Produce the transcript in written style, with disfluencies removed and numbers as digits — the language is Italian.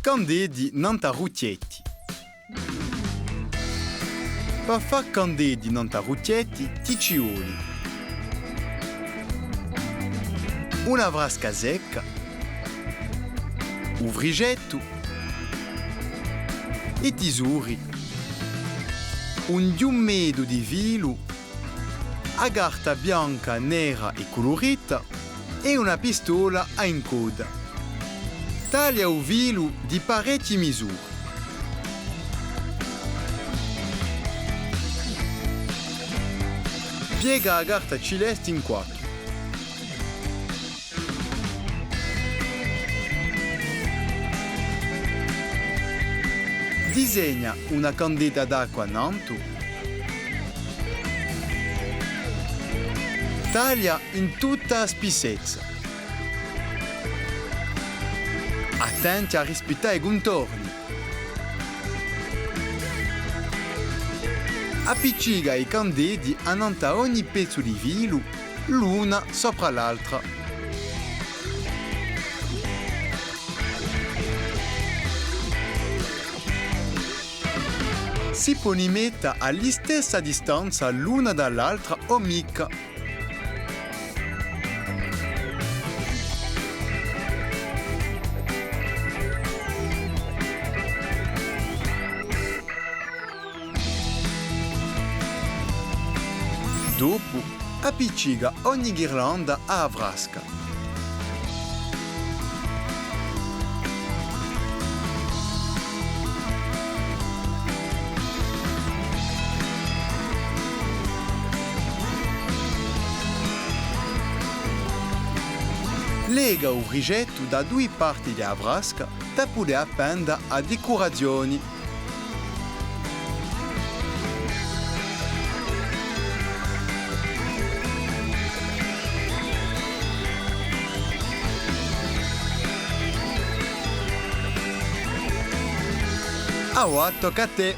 Candedi nanta Rucchietti. Per far candedi nanta Rucchietti ti ci vuole una vrasca secca, un frigetto, i tisuri, un giummedo di filo, a carta bianca, nera e colorita e una pistola a incoda. Taglia il filo di parecchie misure. Piega la carta celeste in quattro. Disegna una candela d'acqua in alto. Taglia in tutta la spessezza. Attenti a rispettare i contorni. Appiccica i candeli annanta a ogni pezzo di filo, l'una sopra l'altra. Si può mettere alla stessa distanza l'una dall'altra o mica. Dopo, appiccica ogni ghirlanda a vrasca. Lega il frigetto da due parti della vrasca da poter appendere a decorazioni. Ah, tocca a te!